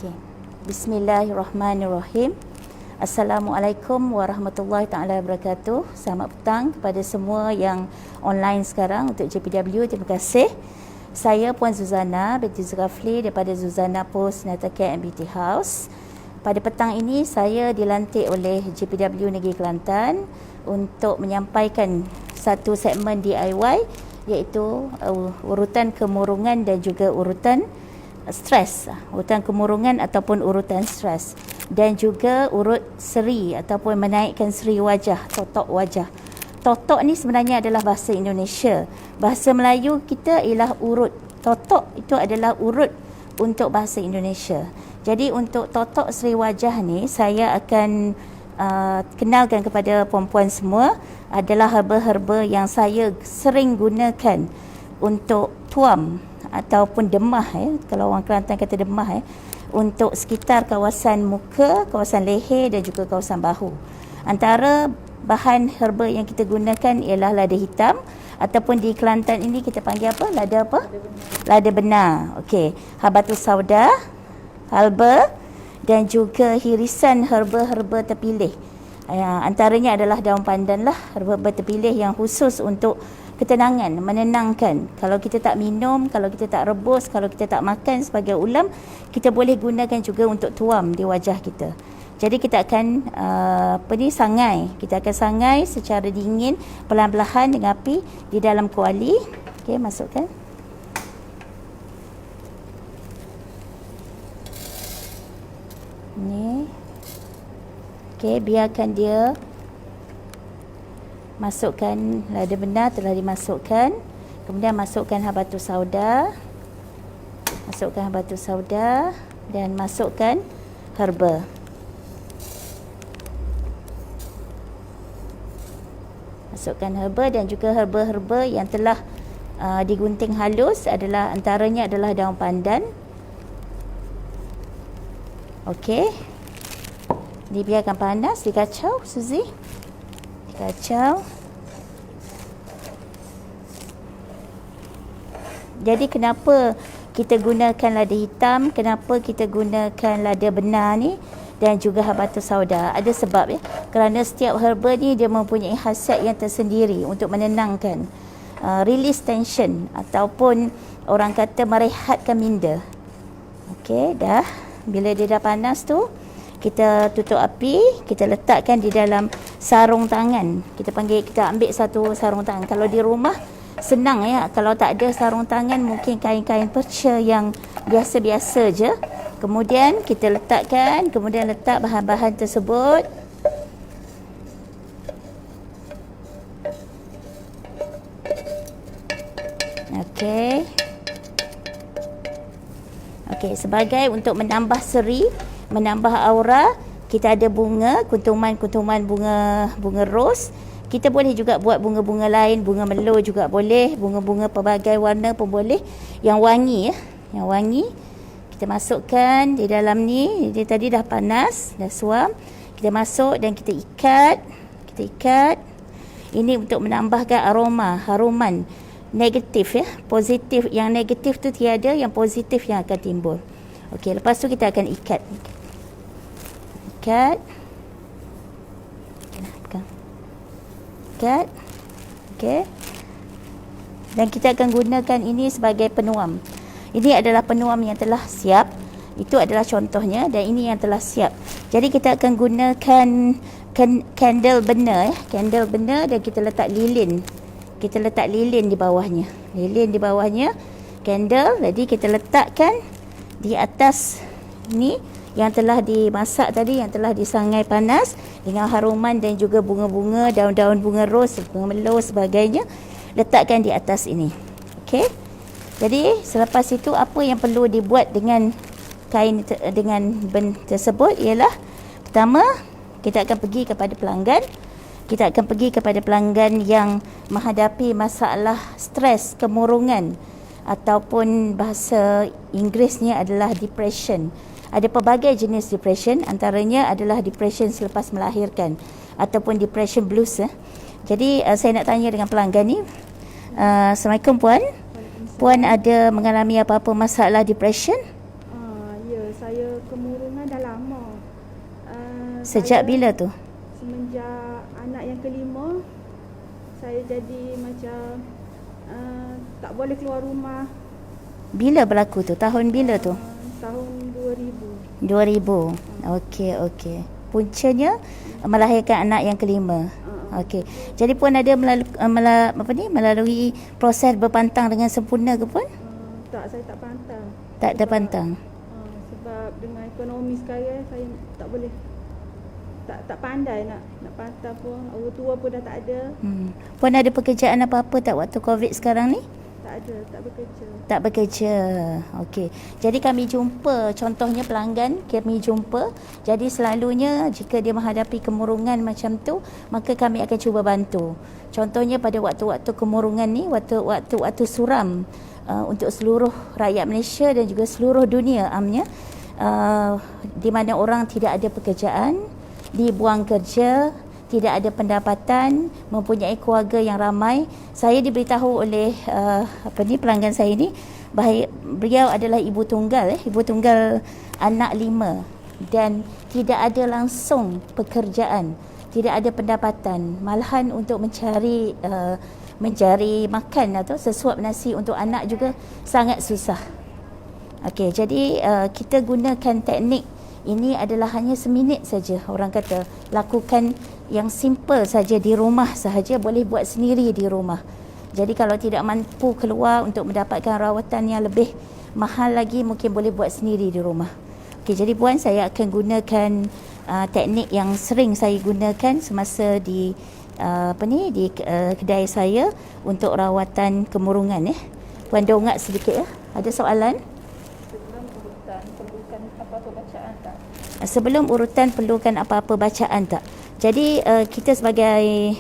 Okey. Bismillahirrahmanirrahim. Assalamualaikum warahmatullahi taala wabarakatuh. Selamat petang kepada semua yang online sekarang untuk JPW. Terima kasih. Saya Puan Zuzana binti Zulkifli daripada Zuzana Post Natal Care and Beauty House. Pada petang ini saya dilantik oleh JPW Negeri Kelantan untuk menyampaikan satu segmen DIY, iaitu urutan kemurungan dan juga urutan stres, urutan kemurungan ataupun urutan stres, dan juga urut seri ataupun menaikkan seri wajah, totok wajah. Totok ni sebenarnya adalah bahasa Indonesia. Bahasa Melayu kita ialah urut. Totok itu adalah urut untuk bahasa Indonesia. Jadi untuk totok seri wajah ni saya akan kenalkan kepada puan-puan semua adalah herba-herba yang saya sering gunakan untuk tuam ataupun demah, kalau orang Kelantan kata demah, untuk sekitar kawasan muka, kawasan leher dan juga kawasan bahu. Antara bahan herba yang kita gunakan ialah lada hitam, ataupun di Kelantan ini kita panggil apa? Lada apa? Lada benar. Okey, habatus sauda, halba, dan juga hirisan herba-herba terpilih. Antaranya adalah daun pandan lah, herba-herba terpilih yang khusus untuk ketenangan, menenangkan. Kalau kita tak minum, kalau kita tak rebus, kalau kita tak makan sebagai ulam, kita boleh gunakan juga untuk tuam di wajah kita. Jadi kita akan sangai. Kita akan sangai secara dingin, perlahan-lahan dengan api di dalam kuali. Okey, masukkan. Ni. Okey, biarkan dia. Masukkan lada benar telah dimasukkan. Kemudian masukkan habatus sauda. Masukkan habatus sauda dan masukkan herba. Masukkan herba dan juga herba-herba yang telah digunting halus adalah antaranya adalah daun pandan. Okey. Dibiarkan panas, dikacau, Suzy. Kacau. Jadi kenapa kita gunakan lada hitam, kenapa kita gunakan lada benar ni dan juga habatus sauda? Ada sebab kerana setiap herba ni dia mempunyai khasiat yang tersendiri untuk menenangkan, release tension ataupun orang kata merehatkan minda. Okey, dah. Bila dia dah panas tu, kita tutup api, kita letakkan di dalam sarung tangan. Kita ambil satu sarung tangan. Kalau di rumah senang kalau tak ada sarung tangan mungkin kain-kain perca yang biasa-biasa je. Kemudian kita letakkan, kemudian letak bahan-bahan tersebut. Okey. Okey, sebagai untuk menambah seri, menambah aura, kita ada bunga, kuntuman-kuntuman bunga rose. Kita boleh juga buat bunga-bunga lain, bunga melo juga boleh, bunga-bunga pelbagai warna pun boleh, yang wangi yang wangi. Kita masukkan di dalam ni. Dia tadi dah panas, dah suam. Kita masuk dan kita ikat. Ini untuk menambahkan aroma, haruman negatif positif. Yang negatif tu tiada, yang positif yang akan timbul. Okey, lepas tu kita akan ikat. Okey. Dan kita akan gunakan ini sebagai penuam. Ini adalah penuam yang telah siap. Itu adalah contohnya, dan ini yang telah siap. Jadi kita akan gunakan candle benar candle benar, dan kita letak lilin. Kita letak lilin di bawahnya. Candle. Jadi kita letakkan di atas ni yang telah dimasak tadi, yang telah disangai panas dengan haruman dan juga bunga-bunga, daun-daun bunga ros, bunga melo sebagainya, letakkan di atas ini. Okey. Jadi selepas itu apa yang perlu dibuat dengan kain dengan ben tersebut ialah, pertama kita akan pergi kepada pelanggan. Kita akan pergi kepada pelanggan yang menghadapi masalah stres, kemurungan, ataupun bahasa Inggerisnya adalah depression. Ada pelbagai jenis depression, antaranya adalah depression selepas melahirkan ataupun depression blues. Jadi saya nak tanya dengan pelanggan ni. Assalamualaikum Puan. Puan ada mengalami apa-apa masalah depression? Ya, saya Saya kemurungan dah lama. Sejak bila tu? Semenjak anak yang kelima, saya jadi macam tak boleh keluar rumah. Bila berlaku tu? Tahun bila tu? Tahun 2000. 2000. Okey. Puncanya melahirkan anak yang kelima. Okey. Jadi puan ada melalui proses berpantang dengan sempurna ke puan? Tak, saya tak pantang. Tak ada pantang. Sebab dengan ekonomi sekarang saya tak boleh, tak pandai nak pantang pun. Orang tua pun dah tak ada. Puan ada pekerjaan apa-apa tak waktu COVID sekarang ni? Tak ada, tak bekerja. Tak bekerja. Okey. Jadi kami jumpa, contohnya pelanggan kami jumpa. Jadi selalunya jika dia menghadapi kemurungan macam tu, maka kami akan cuba bantu. Contohnya pada waktu-waktu kemurungan ni, waktu-waktu suram untuk seluruh rakyat Malaysia dan juga seluruh dunia amnya, di mana orang tidak ada pekerjaan, dibuang kerja, tidak ada pendapatan, mempunyai keluarga yang ramai. Saya diberitahu oleh pelanggan saya ni bahawa beliau adalah ibu tunggal anak 5 dan tidak ada langsung pekerjaan, tidak ada pendapatan, malahan untuk mencari makan atau sesuap nasi untuk anak juga sangat susah. Okey, jadi kita gunakan teknik ini adalah hanya seminit saja. Orang kata lakukan yang simple saja di rumah sahaja, boleh buat sendiri di rumah. Jadi kalau tidak mampu keluar untuk mendapatkan rawatan yang lebih mahal lagi, mungkin boleh buat sendiri di rumah. Okey, jadi puan, saya akan gunakan teknik yang sering saya gunakan semasa di kedai saya untuk rawatan kemurungan. Puan dongak sedikit ya. Ada soalan? Sebelum urutan perlukan apa-apa bacaan tak? Jadi kita sebagai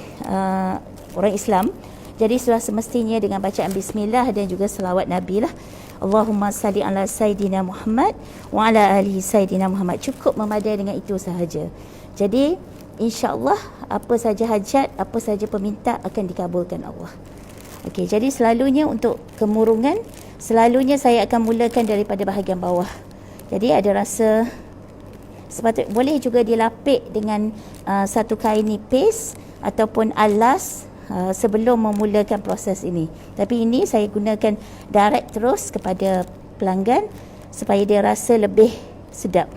orang Islam, jadi sudah semestinya dengan bacaan bismillah dan juga selawat Nabi lah. Allahumma salli ala Sayyidina Muhammad wa ala alihi Sayyidina Muhammad. Cukup memadai dengan itu sahaja. Jadi insya-Allah apa saja hajat, apa saja permintaan akan dikabulkan Allah. Okey, jadi selalunya untuk kemurungan, selalunya saya akan mulakan daripada bahagian bawah. Jadi ada rasa boleh juga dilapik dengan satu kain nipis ataupun alas sebelum memulakan proses ini. Tapi ini saya gunakan direct terus kepada pelanggan supaya dia rasa lebih sedap.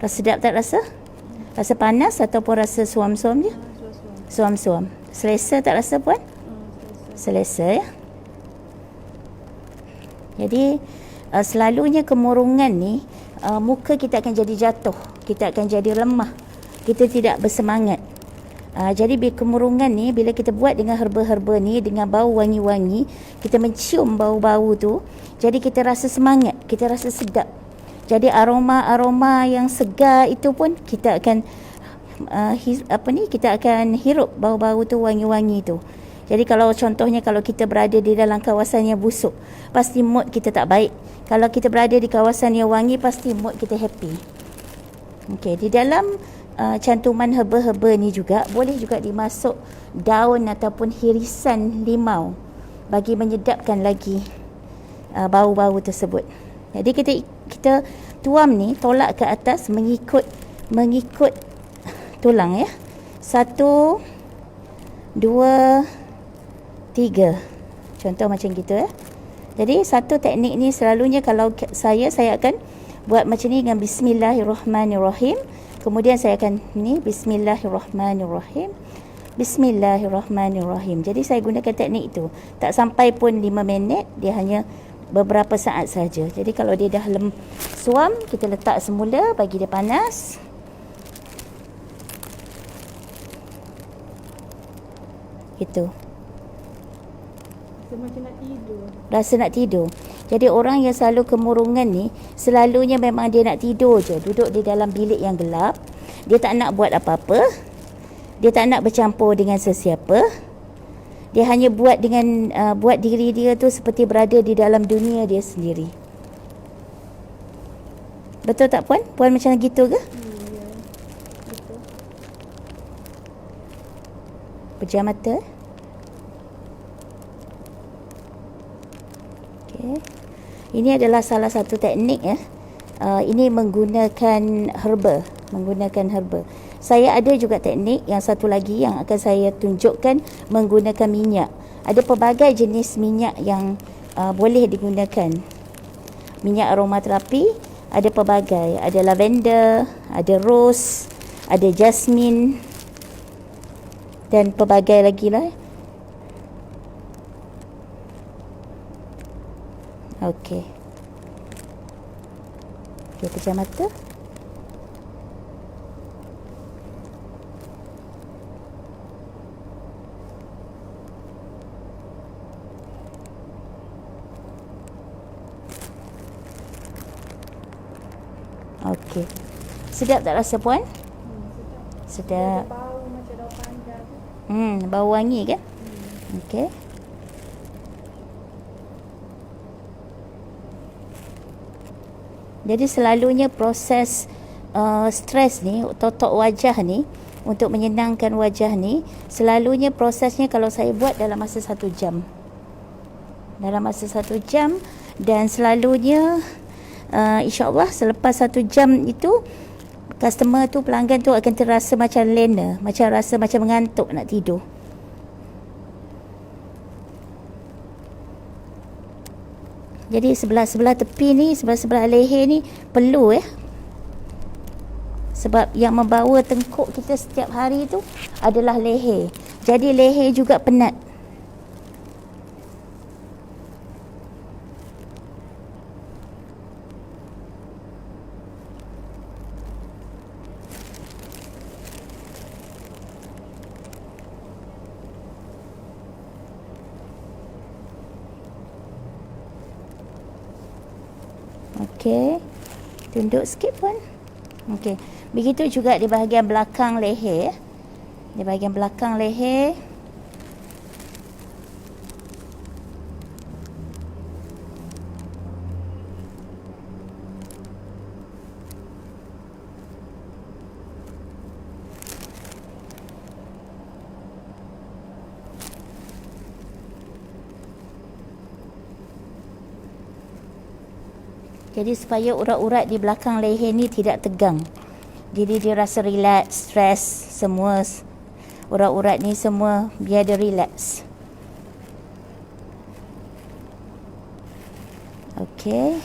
Rasa sedap tak rasa? Rasa panas ataupun rasa suam-suam je? Suam-suam. Selesa tak rasa puan? Selesa ya. Jadi selalunya kemurungan ni muka kita akan jadi jatuh, kita akan jadi lemah, kita tidak bersemangat. Jadi kemurungan ni bila kita buat dengan herba-herba ni, dengan bau wangi-wangi, kita mencium bau-bau tu, jadi kita rasa semangat, kita rasa sedap. Jadi aroma-aroma yang segar itu pun kita akan kita akan hirup bau-bau tu, wangi-wangi tu. Jadi kalau contohnya kalau kita berada di dalam kawasan yang busuk, pasti mood kita tak baik. Kalau kita berada di kawasan yang wangi, pasti mood kita happy. Okey, di dalam cantuman herba-herba ni juga boleh juga dimasuk daun ataupun hirisan limau bagi menyedapkan lagi bau-bau tersebut. Jadi kita tuam ni tolak ke atas mengikut tulang ya. 1 2 3. Contoh macam gitu ya. Jadi satu teknik ni selalunya kalau saya akan buat macam ni dengan bismillahirrahmanirrahim. Kemudian saya akan ni bismillahirrahmanirrahim. Bismillahirrahmanirrahim. Jadi saya gunakan teknik itu. Tak sampai pun 5 minit, dia hanya beberapa saat saja. Jadi kalau dia dah suam, kita letak semula bagi dia panas. Gitu. Macam nak tidur. Rasa nak tidur. Jadi orang yang selalu kemurungan ni, selalunya memang dia nak tidur je. Duduk di dalam bilik yang gelap. Dia tak nak buat apa-apa. Dia tak nak bercampur dengan sesiapa. Dia hanya buat diri dia tu seperti berada di dalam dunia dia sendiri. Betul tak puan? Puan macam gitu ke? Ya. Betul. Pejam mata. Okey. Ini adalah salah satu teknik ya. Ini menggunakan herba. Saya ada juga teknik yang satu lagi yang akan saya tunjukkan menggunakan minyak. Ada pelbagai jenis minyak yang boleh digunakan. Minyak aromaterapi ada pelbagai. Ada lavender, ada rose, ada jasmine dan pelbagai lagi lah. Okey. Okey, pejam mata. Okey. Sedap tak rasa puan? Sedap. Bau macam daun pandan tu. Bau wangi kan? Okey. Jadi selalunya proses stres ni, totok wajah ni, untuk menyenangkan wajah ni, selalunya prosesnya kalau saya buat dalam masa 1 jam. Dan selalunya insyaAllah selepas 1 jam itu, customer tu, pelanggan tu akan terasa macam lena, macam rasa macam mengantuk nak tidur. Jadi sebelah-sebelah tepi ni, sebelah-sebelah leher ni perlu sebab yang membawa tengkuk kita setiap hari tu adalah leher. Jadi leher juga penat. Okey. Tunduk sikit pun. Okey. Begitu juga di bahagian belakang leher. Di bahagian belakang leher. Jadi supaya urat-urat di belakang leher ni tidak tegang. Jadi dia rasa relax, stres, semua urat-urat ni semua biar dia relax. Okey.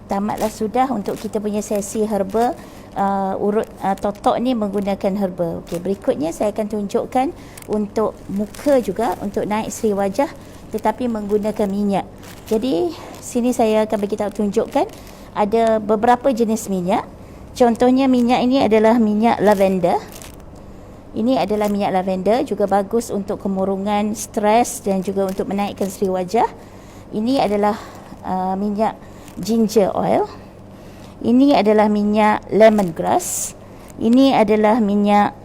Tamatlah sudah untuk kita punya sesi herba. Totok ni menggunakan herba. Okey, berikutnya saya akan tunjukkan untuk muka juga, untuk naik seri wajah tetapi menggunakan minyak. Jadi sini saya akan bagi tahu, tunjukkan ada beberapa jenis minyak. Contohnya minyak ini adalah minyak lavender. Ini adalah minyak lavender, juga bagus untuk kemurungan, stres dan juga untuk menaikkan seri wajah. Ini adalah minyak ginger oil. Ini adalah minyak lemongrass. Ini adalah minyak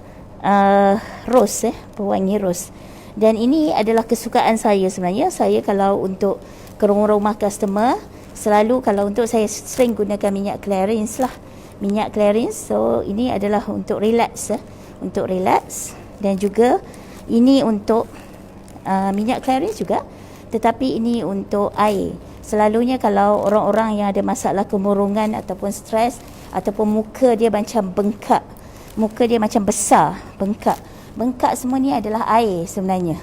rose, pewangi rose. Dan ini adalah kesukaan saya sebenarnya. Saya kalau untuk ke rumah customer, selalu kalau untuk saya sering gunakan minyak Clarins lah. Minyak Clarins. So ini adalah untuk relax, untuk relax. Dan juga ini untuk minyak Clarins juga, tetapi ini untuk air. Selalunya kalau orang-orang yang ada masalah kemurungan ataupun stres, ataupun muka dia macam bengkak, muka dia macam besar, bengkak semua ni adalah air sebenarnya.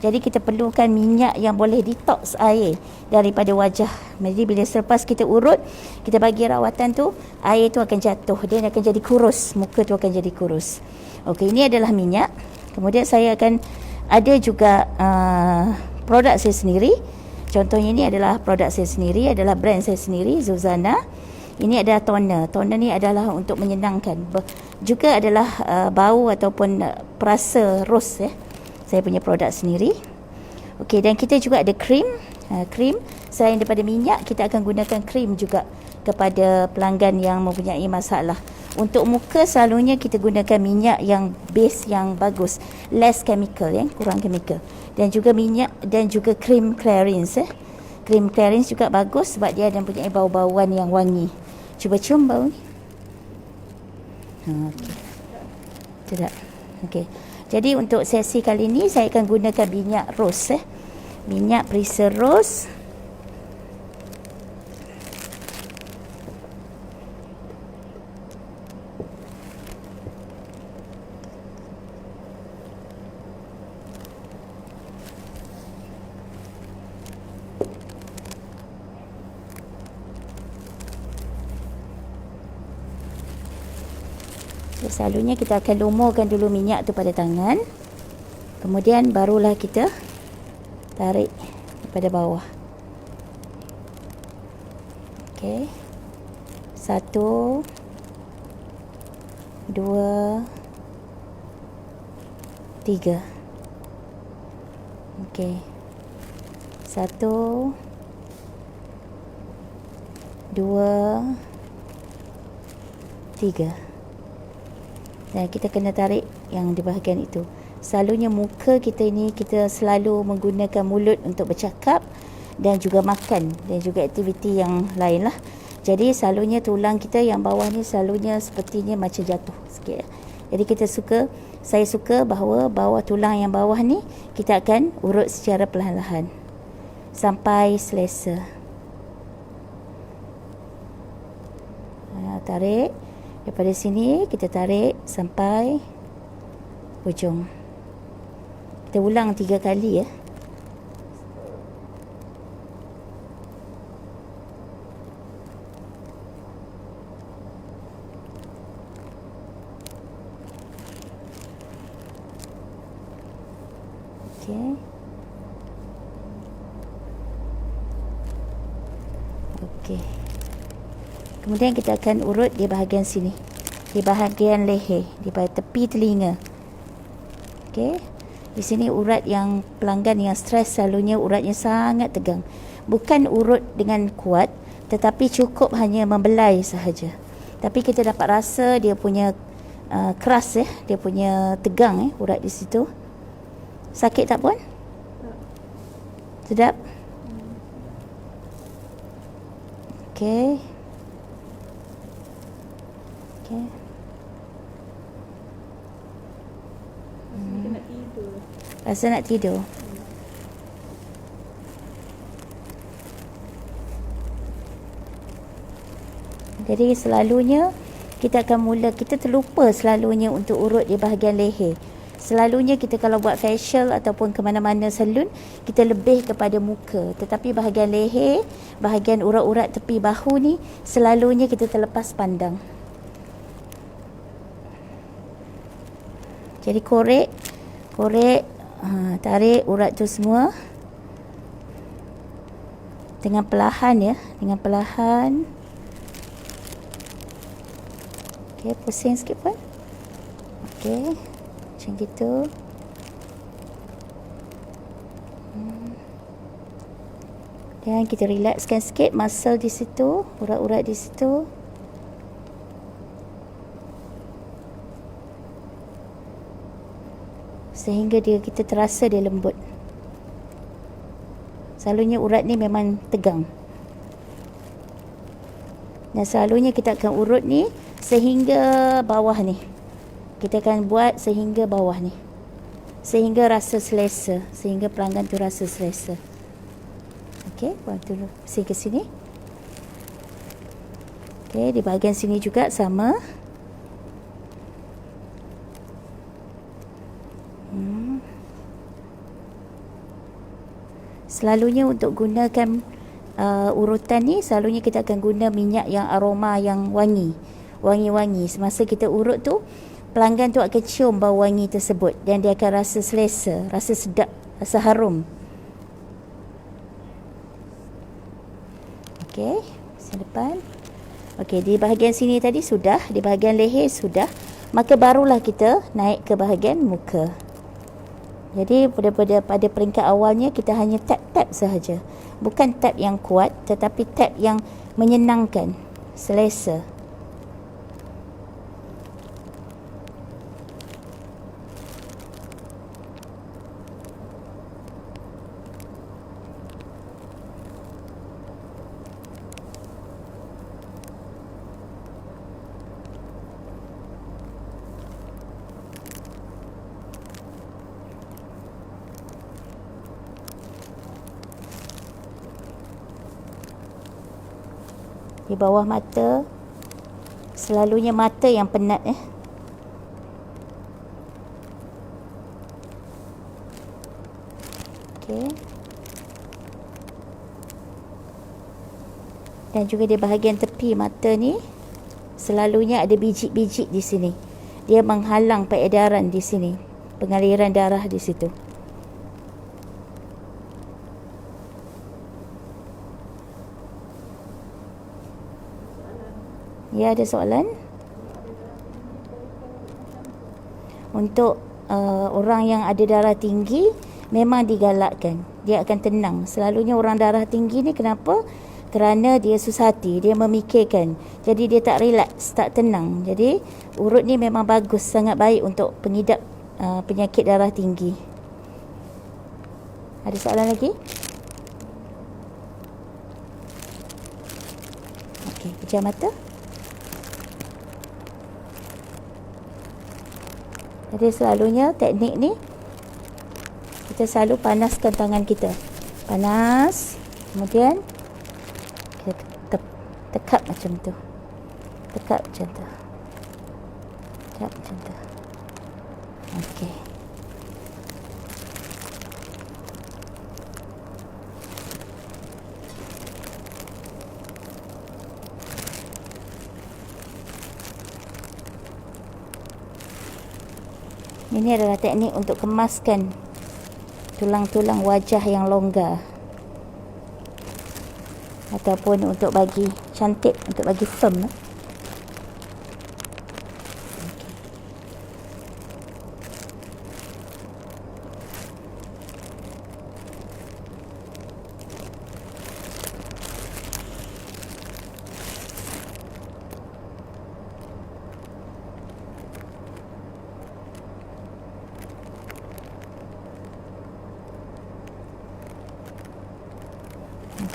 Jadi kita perlukan minyak yang boleh detox air daripada wajah. Jadi bila selepas kita urut, kita bagi rawatan tu, air tu akan jatuh, dia akan jadi kurus, muka tu akan jadi kurus. Okey, ini adalah minyak. Kemudian saya akan ada juga produk saya sendiri. Contohnya ini adalah produk saya sendiri, adalah brand saya sendiri, Zuzana. Ini adalah toner. Toner ni adalah untuk menyenangkan. Juga adalah bau ataupun perasa rose. Saya punya produk sendiri. Okey, dan kita juga ada krim. Krim selain daripada minyak, kita akan gunakan krim juga kepada pelanggan yang mempunyai masalah. Untuk muka selalunya kita gunakan minyak yang base yang bagus, less chemical, kurang chemical. Dan juga minyak dan juga krim Clarins. Krim Clarins juga bagus sebab dia ada mempunyai bau-bauan yang wangi. Cuba cium bau ni. Okey. Sedap. Okey. Jadi untuk sesi kali ni saya akan gunakan minyak rose. Minyak perisa rose. Selalunya kita akan lumurkan dulu minyak tu pada tangan. Kemudian barulah kita tarik daripada bawah. Okey. 1 2 3. Okey. 1 2 3. Dan kita kena tarik yang di bahagian itu. Selalunya muka kita ini kita selalu menggunakan mulut untuk bercakap dan juga makan dan juga aktiviti yang lain lah. Jadi selalunya tulang kita yang bawah ni selalunya sepertinya macam jatuh sikit. Jadi saya suka bahawa bawah tulang yang bawah ni kita akan urut secara perlahan-lahan sampai selesa. Tarik daripada sini, kita tarik sampai hujung. Kita ulang 3 kali ya. Okey. Okey. Kemudian kita akan urut di bahagian sini, di bahagian leher, di bahagian tepi telinga. Okey. Di sini urat yang pelanggan yang stres selalunya uratnya sangat tegang. Bukan urut dengan kuat, tetapi cukup hanya membelai sahaja. Tapi kita dapat rasa dia punya keras dia punya tegang urat di situ. Sakit tak pun? Sedap? Okey. Okay. Nak tidur. Rasa nak tidur. Jadi selalunya kita terlupa selalunya untuk urut di bahagian leher. Selalunya kita kalau buat facial ataupun ke mana-mana salon, kita lebih kepada muka. Tetapi bahagian leher, bahagian urat-urat tepi bahu ni selalunya kita terlepas pandang. Jadi korek, tarik urat tu semua dengan perlahan ya, dengan perlahan. Okey, pusing sikit pun. Okey, macam gitu. Dan kita relaxkan sikit muscle di situ, urat-urat di situ. Sehingga kita terasa dia lembut. Selalunya urat ni memang tegang. Dan selalunya kita akan urut ni sehingga bawah ni. Kita akan buat sehingga bawah ni. Sehingga rasa selesa. Sehingga pelanggan tu rasa selesa. Okey, buat dulu. Pusing ke sini. Okey, di bahagian sini juga sama. Selalunya untuk gunakan urutan ni, selalunya kita akan guna minyak yang aroma yang wangi. Wangi-wangi. Semasa kita urut tu, pelanggan tu akan cium bau wangi tersebut. Dan dia akan rasa selesa, rasa sedap, rasa harum. Okey, sini depan. Okey, di bahagian sini tadi sudah, di bahagian leher sudah. Maka barulah kita naik ke bahagian muka. Jadi pada peringkat awalnya kita hanya tap-tap sahaja. Bukan tap yang kuat, tetapi tap yang menyenangkan, selesa. Di bawah mata, selalunya mata yang penat Okey. Dan juga di bahagian tepi mata ni selalunya ada biji-biji di sini. dia menghalang peredaran di sini, pengaliran darah di situ. Ya, ada soalan? Untuk orang yang ada darah tinggi, memang digalakkan, dia akan tenang. Selalunya orang darah tinggi ni kenapa? Kerana dia susah hati, dia memikirkan, jadi dia tak relax, tak tenang. Jadi urut ni memang bagus, sangat baik untuk pengidap penyakit darah tinggi. Ada soalan lagi? Okey, pejam mata. Jadi selalunya teknik ni kita selalu panaskan tangan kita. Panas. Kemudian kita tekap macam tu. Tekap macam tu. Tekap macam tu. Okey. Ini adalah teknik untuk kemaskan tulang-tulang wajah yang longgar, ataupun untuk bagi cantik, untuk bagi firm.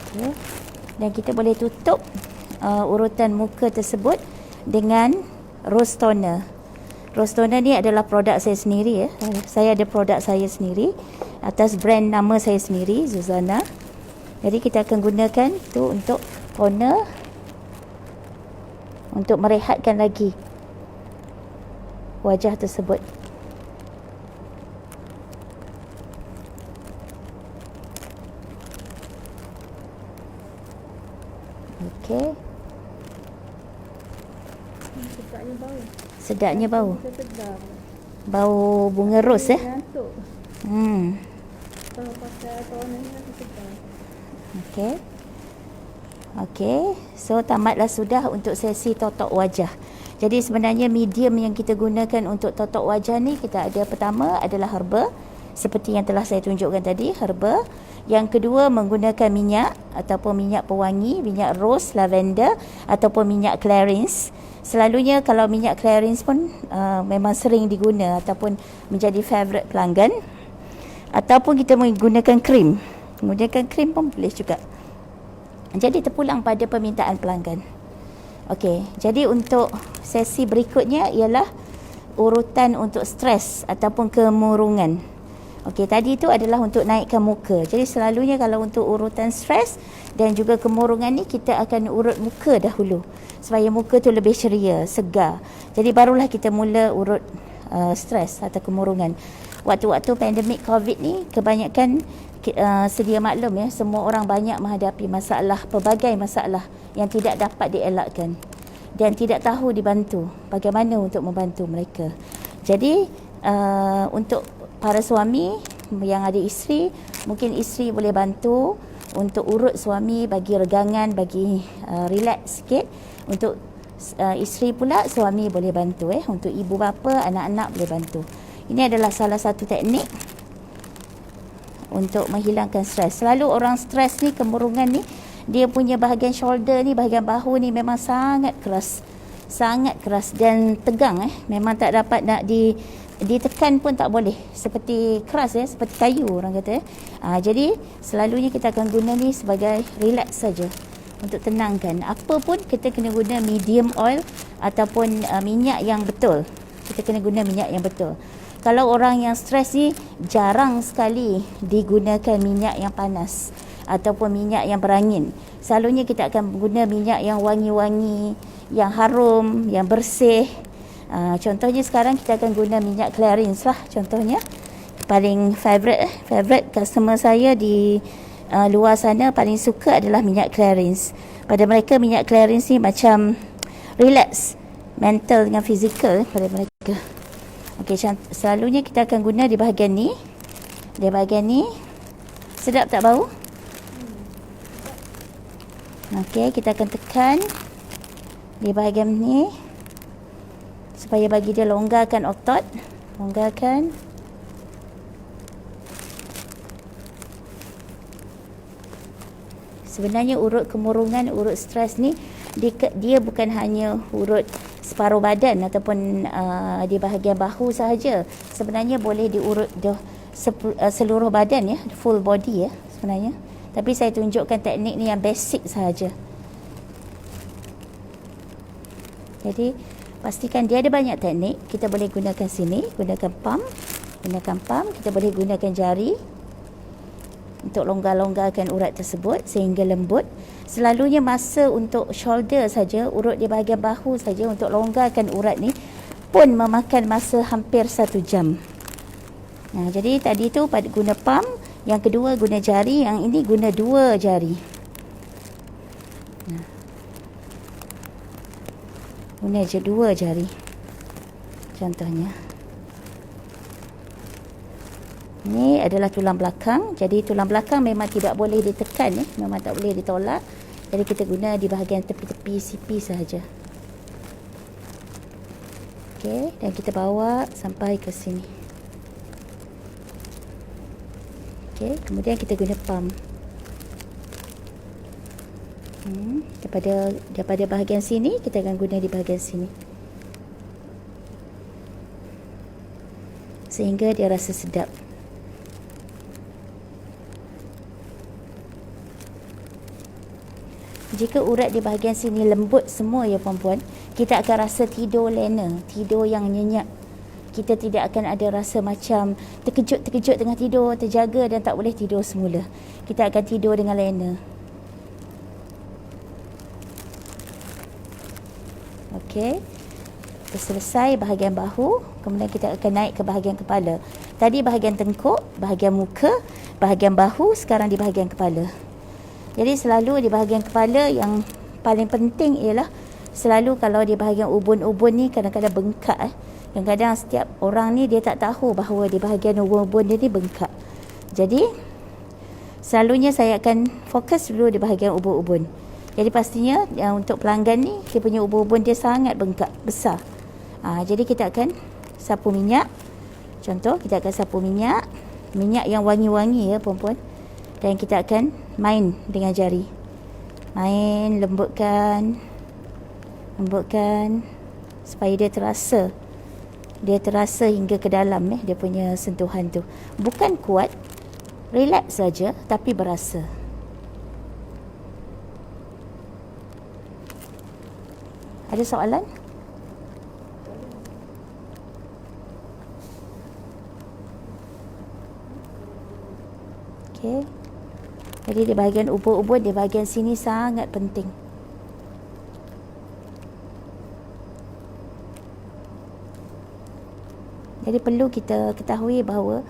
Okay. Dan kita boleh tutup urutan muka tersebut dengan rose toner. Rose toner ni adalah produk saya sendiri ya. Saya ada produk saya sendiri atas brand nama saya sendiri, Zuzana. Jadi kita akan gunakan tu untuk toner, untuk merehatkan lagi wajah tersebut. Okey. Sedapnya bau. Sedapnya bau. Sedap. Bau bunga ros ya. Ngantuk. Kalau pakai toner ni rasa sedap. Okey. Okey. So tamatlah sudah untuk sesi totok wajah. Jadi sebenarnya medium yang kita gunakan untuk totok wajah ni, kita ada pertama adalah herba, seperti yang telah saya tunjukkan tadi, herba. Yang kedua menggunakan minyak ataupun minyak pewangi, minyak rose, lavender ataupun minyak clarins. Selalunya kalau minyak clarins pun memang sering diguna ataupun menjadi favourite pelanggan. Ataupun kita menggunakan krim. Menggunakan krim pun boleh juga. Jadi terpulang pada permintaan pelanggan. Okey, jadi untuk sesi berikutnya ialah urutan untuk stres ataupun kemurungan. Okey, tadi itu adalah untuk naikkan muka. Jadi selalunya kalau untuk urutan stres dan juga kemurungan ni, kita akan urut muka dahulu supaya muka tu lebih ceria, segar. Jadi barulah kita mula urut stres atau kemurungan. Waktu-waktu pandemik COVID ni, kebanyakan sedia maklum ya, semua orang banyak menghadapi masalah, pelbagai masalah yang tidak dapat dielakkan dan tidak tahu dibantu, bagaimana untuk membantu mereka. Jadi untuk para suami yang ada isteri, mungkin isteri boleh bantu untuk urut suami, bagi regangan, bagi relax sikit. Untuk isteri pula, suami boleh bantu untuk ibu bapa, anak-anak boleh bantu. Ini adalah salah satu teknik untuk menghilangkan stres. Selalu orang stres ni, kemurungan ni, dia punya bahagian shoulder ni, bahagian bahu ni memang sangat keras. Sangat keras dan tegang memang tak dapat nak ditekan pun tak boleh, seperti keras seperti kayu orang kata jadi selalunya kita akan guna ni sebagai relax saja, untuk tenangkan. Apa pun kita kena guna medium oil ataupun minyak yang betul. Kita kena guna minyak yang betul. Kalau orang yang stres ni, jarang sekali digunakan minyak yang panas ataupun minyak yang berangin. Selalunya kita akan guna minyak yang wangi-wangi, yang harum, yang bersih. Contohnya sekarang kita akan guna minyak clarins lah contohnya. Paling favorite customer saya di luar sana paling suka adalah minyak clarins. Pada mereka minyak clarins ni macam relax mental dengan fizikal pada mereka. juga. Okey, selalunya kita akan guna di bahagian ni. Di bahagian ni. Sedap tak bau? Okey, kita akan tekan di bahagian ni supaya bagi dia longgarkan otot. Longgarkan. Sebenarnya urut kemurungan, urut stres ni dia bukan hanya urut separuh badan ataupun di bahagian bahu sahaja. Sebenarnya boleh diurut seluruh badan, ya, full body, ya, sebenarnya. Tapi saya tunjukkan teknik ni yang basic sahaja. Jadi pastikan dia ada banyak teknik. Kita boleh gunakan sini, gunakan pump, kita boleh gunakan jari untuk longgar-longgarkan urat tersebut sehingga lembut. Selalunya masa untuk shoulder saja, urut di bahagian bahu saja, untuk longgarkan urat ni pun memakan masa hampir 1 jam. Nah, jadi tadi tu pada guna pump, yang kedua guna jari, yang ini guna 2 jari. Nah, guna je 2 jari contohnya. Ini adalah tulang belakang. Jadi tulang belakang memang tidak boleh ditekan, ya. Memang tak boleh ditolak. Jadi kita guna di bahagian tepi-tepi sipi sahaja. Okey, dan kita bawa sampai ke sini. Okey, kemudian kita guna pump. Daripada bahagian sini kita akan guna di bahagian sini. Sehingga dia rasa sedap. Jika urat di bahagian sini lembut semua, ya puan-puan, kita akan rasa tidur lena, tidur yang nyenyak. Kita tidak akan ada rasa macam terkejut tengah tidur, terjaga dan tak boleh tidur semula. Kita akan tidur dengan lena. Okey. Selesai bahagian bahu, kemudian kita akan naik ke bahagian kepala. Tadi bahagian tengkuk, bahagian muka, bahagian bahu, sekarang di bahagian kepala. Jadi selalu di bahagian kepala yang paling penting ialah selalu kalau di bahagian ubun-ubun ni kadang-kadang bengkak. Kadang-kadang setiap orang ni dia tak tahu bahawa di bahagian ubun-ubun dia ni bengkak. Jadi selalunya saya akan fokus dulu di bahagian ubun-ubun. Jadi pastinya untuk pelanggan ni dia punya ubun-ubun dia sangat bengkak, besar. Jadi kita akan sapu minyak. Contoh, kita akan sapu minyak yang wangi-wangi, ya puan-puan. Dan kita akan main dengan jari. Main, lembutkan supaya dia terasa hingga ke dalam, dia punya sentuhan tu. Bukan kuat, relax saja, tapi berasa. Ada soalan? Okey. Jadi di bahagian ubun-ubun, di bahagian sini sangat penting. Jadi perlu kita ketahui bahawa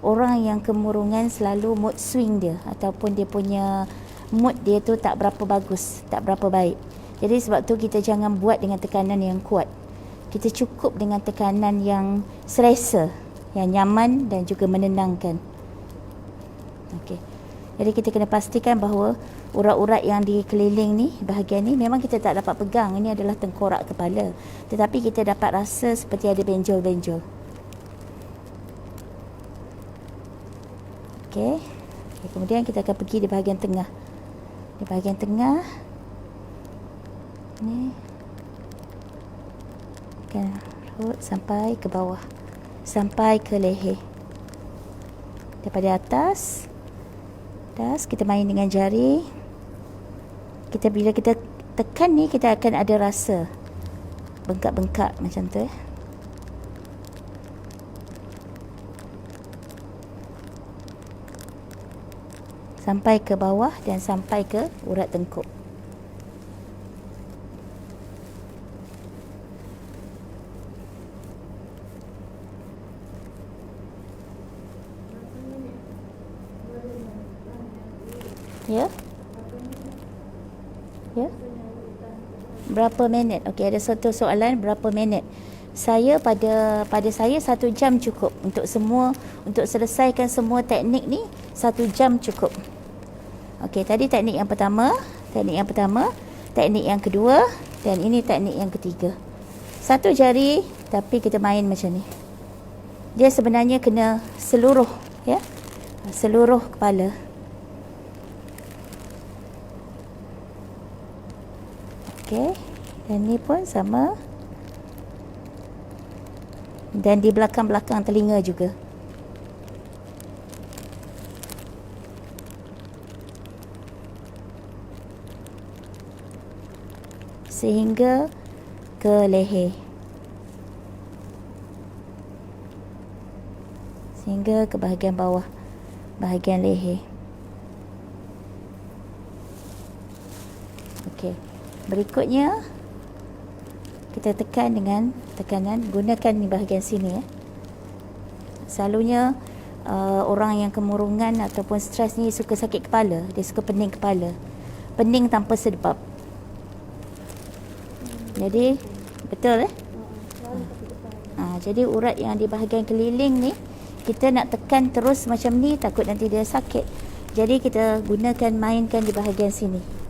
orang yang kemurungan selalu mood swing dia, ataupun dia punya mood dia tu tak berapa bagus, tak berapa baik. Jadi sebab tu kita jangan buat dengan tekanan yang kuat. Kita cukup dengan tekanan yang selesa, yang nyaman dan juga menenangkan. Okey. Jadi kita kena pastikan bahawa urat-urat yang di keliling ni, bahagian ni memang kita tak dapat pegang. Ini adalah tengkorak kepala. Tetapi kita dapat rasa seperti ada benjol-benjol. Okey. Kemudian kita akan pergi di bahagian tengah. Di bahagian tengah ni akan urut sampai ke bawah, sampai ke leher. Daripada atas kita main dengan jari. Bila kita tekan ni, kita akan ada rasa bengkak-bengkak macam tu, sampai ke bawah dan sampai ke urat tengkuk. Ya? Ya? Berapa minit? Okey, ada satu soalan, berapa minit? Saya pada saya 1 jam cukup untuk selesaikan semua teknik ni. 1 jam cukup. Okey, tadi teknik yang pertama, teknik yang kedua, dan ini teknik yang ketiga. 1 jari tapi kita main macam ni. Dia sebenarnya kena seluruh, ya. Seluruh kepala. Okey, dan ni pun sama. Dan di belakang-belakang telinga juga. Sehingga ke leher. Sehingga ke bahagian bawah, bahagian leher. Okey. Berikutnya kita tekan dengan tekanan, gunakan ni bahagian sini ya. Selalunya orang yang kemurungan ataupun stres ni suka sakit kepala, dia suka pening kepala. Pening tanpa sebab. Jadi betul jadi urat yang di bahagian keliling ni kita nak tekan terus macam ni, takut nanti dia sakit. Jadi kita gunakan, mainkan di bahagian sini.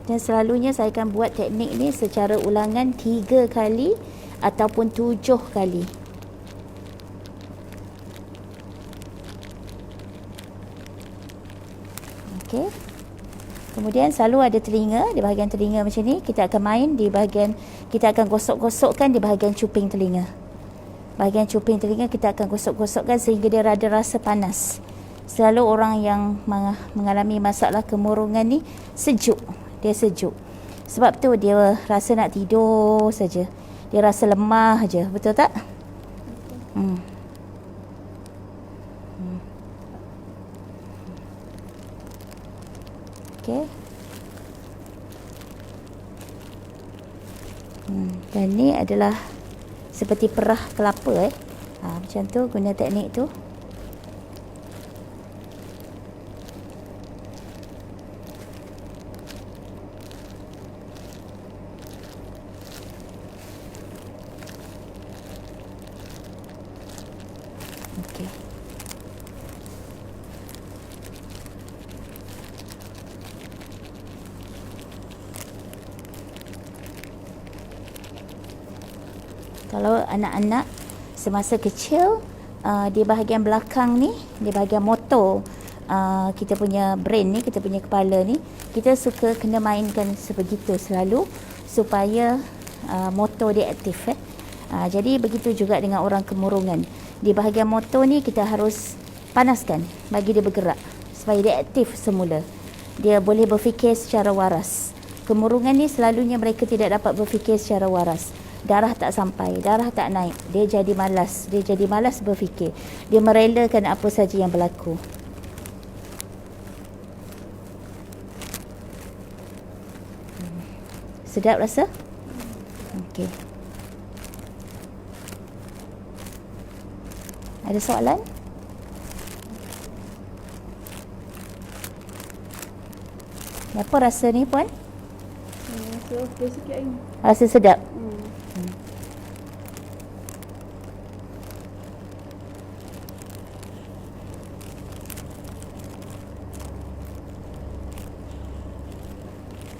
Dan selalunya saya akan buat teknik ni secara ulangan 3 kali ataupun 7 kali. Okey. Kemudian selalu ada telinga, di bahagian telinga macam ni, kita akan main di bahagian, kita akan gosok-gosokkan di bahagian cuping telinga. Bahagian cuping telinga kita akan gosok-gosokkan sehingga dia ada rasa panas. Selalu orang yang mengalami masalah kemurungan ni sejuk. Dia sejuk. Sebab tu dia rasa nak tidur saja. Dia rasa lemah aja. Betul tak? Okey. Dan ni adalah seperti perah kelapa macam tu, guna teknik tu. Okey. Kalau anak-anak semasa kecil, di bahagian belakang ni, di bahagian motor kita punya brain ni, kita punya kepala ni, kita suka kena mainkan sebegitu selalu supaya motor dia aktif. Jadi begitu juga dengan orang kemurungan. Di bahagian motor ni kita harus panaskan bagi dia bergerak supaya dia aktif semula. Dia boleh berfikir secara waras. Kemurungan ni selalunya mereka tidak dapat berfikir secara waras. Darah tak sampai, darah tak naik. Dia jadi malas berfikir. Dia merelakan apa saja yang berlaku. Sedap rasa? Okey. Ada soalan? Apa rasa ni puan? Rasa okey sikit ni. Rasa sedap?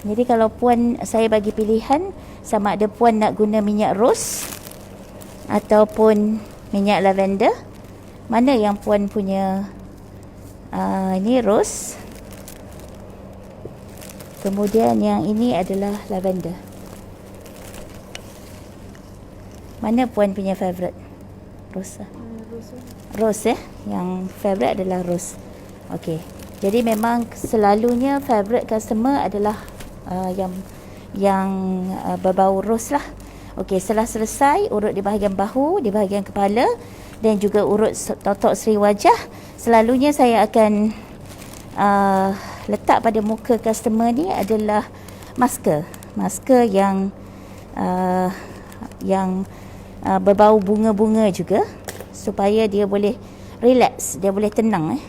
Jadi kalau puan, saya bagi pilihan sama ada puan nak guna minyak ros ataupun minyak lavender. Mana yang puan punya? Ini ros. Kemudian yang ini adalah lavender. Mana puan punya favourite? Ros. Ros Yang favourite adalah ros. Okey. Jadi memang selalunya favourite customer adalah yang berbau ros lah. Okey, setelah selesai urut di bahagian bahu, di bahagian kepala dan juga urut totok seri wajah, selalunya saya akan letak pada muka customer ni adalah masker yang berbau bunga-bunga juga supaya dia boleh relax, dia boleh tenang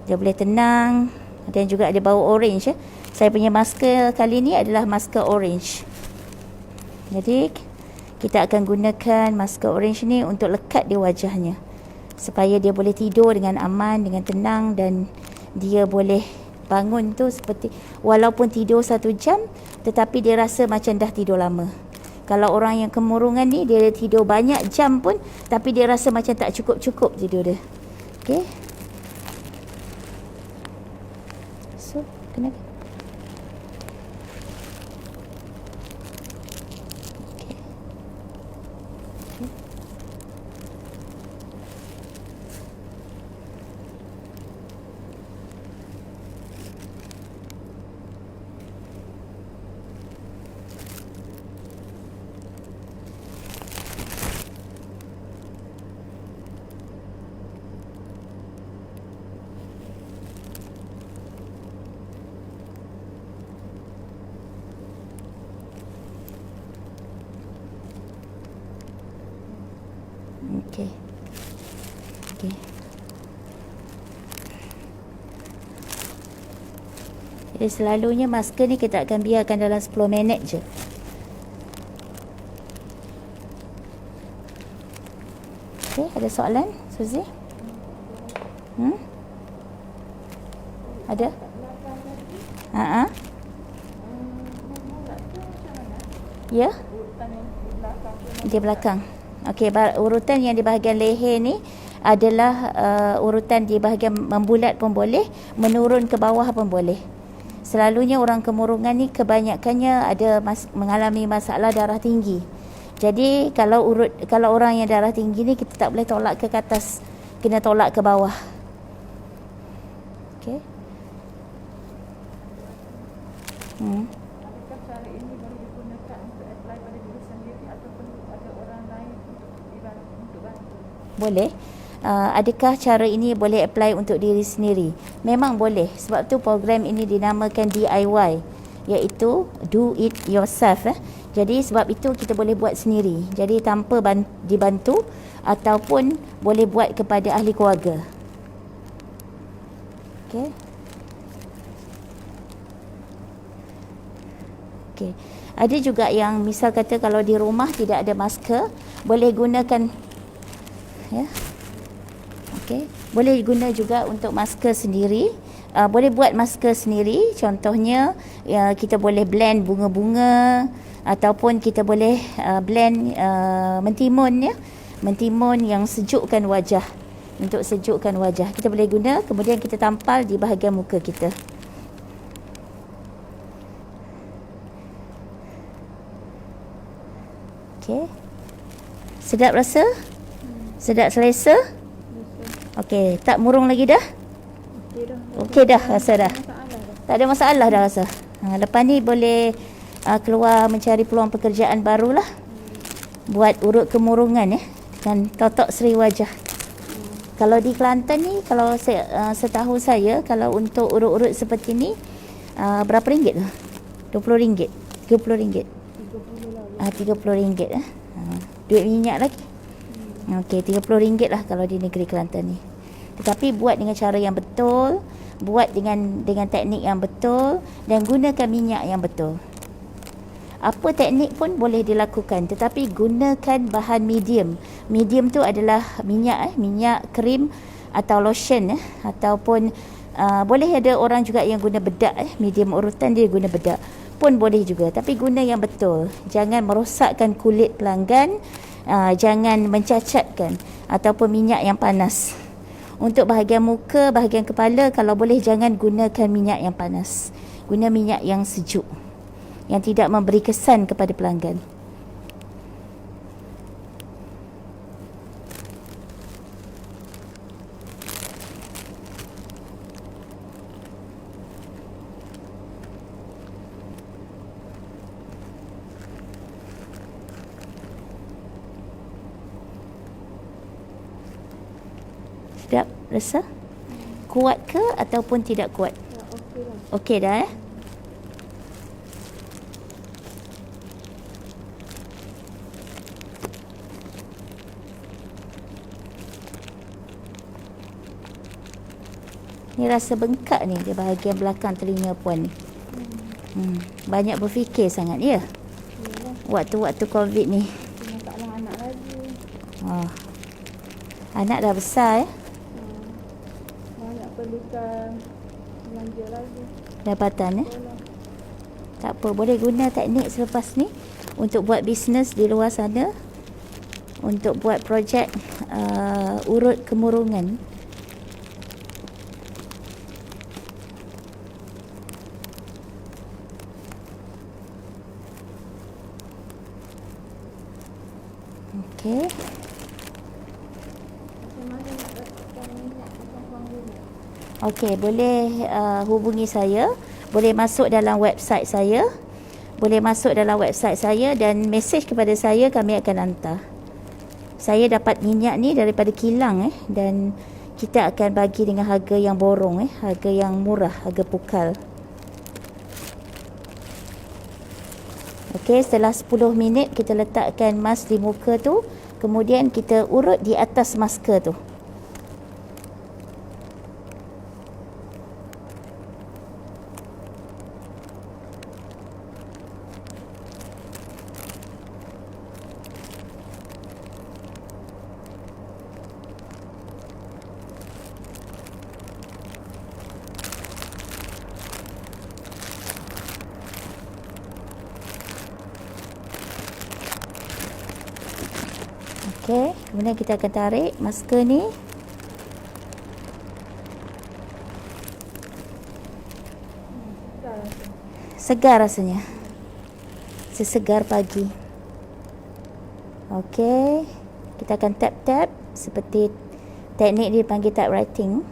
Dia boleh tenang dan juga ada bau orange. Saya punya masker kali ni adalah masker orange. Jadi kita akan gunakan masker orange ni untuk lekat di wajahnya supaya dia boleh tidur dengan aman, dengan tenang, dan dia boleh bangun tu seperti walaupun tidur 1 jam tetapi dia rasa macam dah tidur lama. Kalau orang yang kemurungan ni dia tidur banyak jam pun tapi dia rasa macam tak cukup-cukup tidur dia. Okey. So, kenapa? Okey. Okey. Okey. Okey. Jadi selalunya masker ni kita akan biarkan dalam 10 minit je. Okey, ada soalan, Suzy? Ada? Ha. Ya? Di belakang. Okey, urutan yang di bahagian leher ni adalah urutan di bahagian membulat pun boleh, menurun ke bawah pun boleh. Selalunya orang kemurungan ni kebanyakannya ada mengalami masalah darah tinggi. Jadi kalau orang yang darah tinggi ni kita tak boleh tolak ke atas, kena tolak ke bawah. Okey. Adakah cara ini boleh digunakan untuk apply pada diri sendiri ataupun ada orang lain untuk bantu? Boleh. Adakah cara ini boleh apply untuk diri sendiri? Memang boleh. Sebab tu program ini dinamakan DIY, iaitu do it yourself. Jadi sebab itu kita boleh buat sendiri. Jadi tanpa dibantu ataupun boleh buat kepada ahli keluarga. Okey. Okey. Ada juga yang misal kata kalau di rumah tidak ada masker, boleh gunakan ya. Okey, boleh guna juga untuk masker sendiri. Boleh buat masker sendiri. Contohnya kita boleh blend bunga-bunga ataupun kita boleh blend mentimun ya. Mentimun yang sejukkan wajah. Untuk sejukkan wajah kita boleh guna, kemudian kita tampal di bahagian muka kita. Okey. Sedap rasa? Sedap selesa? Okey, tak murung lagi dah? Okey dah rasa dah. Tak ada masalah dah rasa. Lepas ni boleh keluar mencari peluang pekerjaan barulah. Buat urut kemurungan ya, dengan totok seri wajah. Kalau di Kelantan ni, kalau setahu saya, kalau untuk urut-urut seperti ni berapa ringgit lah? RM20, RM30. RM30 duit minyak lagi. Okey, RM30 lah kalau di negeri Kelantan ni. Tetapi buat dengan cara yang betul, buat dengan teknik yang betul dan gunakan minyak yang betul. Apa teknik pun boleh dilakukan, tetapi gunakan bahan medium. Medium tu adalah minyak minyak krim atau lotion ataupun boleh ada orang juga yang guna bedak medium urutan dia guna bedak pun boleh juga, tapi guna yang betul. Jangan merosakkan kulit pelanggan, jangan mencacatkan ataupun minyak yang panas. Untuk bahagian muka, bahagian kepala, kalau boleh jangan gunakan minyak yang panas. Guna minyak yang sejuk, yang tidak memberi kesan kepada pelanggan. Sedap rasa? Kuat ke ataupun tidak kuat? Okey dah Ni rasa bengkak ni di bahagian belakang telinga puan ni. Banyak berfikir sangat ya. Yalah. Waktu-waktu COVID ni. Kena tak mau anak lagi. Oh. Anak dah besar ya. Banyak perlukan belanja lagi. Dapatan ya. Yalah. Tak apa, boleh guna teknik selepas ni untuk buat bisnes di luar sana. Untuk buat projek urut kemurungan. Okey. Macam mana nak dapatkan minyak macam Puan Guna? Okey, boleh hubungi saya. Boleh masuk dalam website saya. Boleh masuk dalam website saya dan mesej kepada saya, kami akan hantar. Saya dapat minyak ni daripada kilang dan kita akan bagi dengan harga yang borong harga yang murah, harga pukal. Okey, setelah 10 minit kita letakkan mask di muka tu, kemudian kita urut di atas masker tu. Okey, kemudian kita akan tarik masker ni. Segar rasanya. Sesegar pagi. Okey, kita akan tap-tap seperti teknik dipanggil typewriting.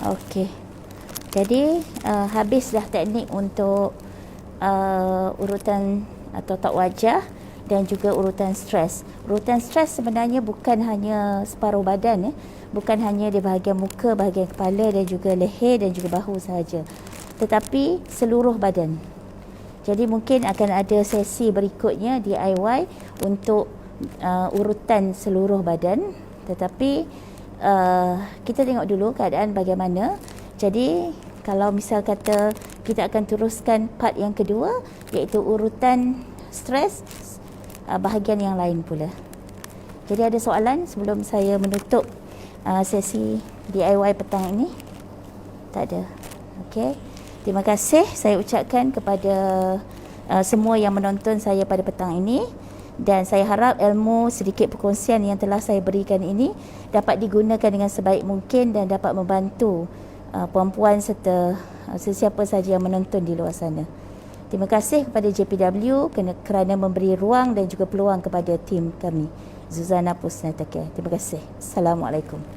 Okey. Jadi habis dah teknik untuk urutan atau tak wajah dan juga urutan stres. Urutan stres sebenarnya bukan hanya separuh badan bukan hanya di bahagian muka, bahagian kepala dan juga leher dan juga bahu sahaja. Tetapi seluruh badan. Jadi mungkin akan ada sesi berikutnya DIY untuk urutan seluruh badan. Tetapi kita tengok dulu keadaan bagaimana. Jadi kalau misal kata kita akan teruskan part yang kedua, iaitu urutan stres bahagian yang lain pula. Jadi ada soalan sebelum saya menutup sesi DIY petang ini? Tak ada. Okey. Terima kasih saya ucapkan kepada semua yang menonton saya pada petang ini. Dan saya harap ilmu sedikit perkongsian yang telah saya berikan ini dapat digunakan dengan sebaik mungkin dan dapat membantu puan-puan serta sesiapa sahaja yang menonton di luar sana. Terima kasih kepada JPW kerana memberi ruang dan juga peluang kepada tim kami, Zuzana Pusnatake. Terima kasih. Assalamualaikum.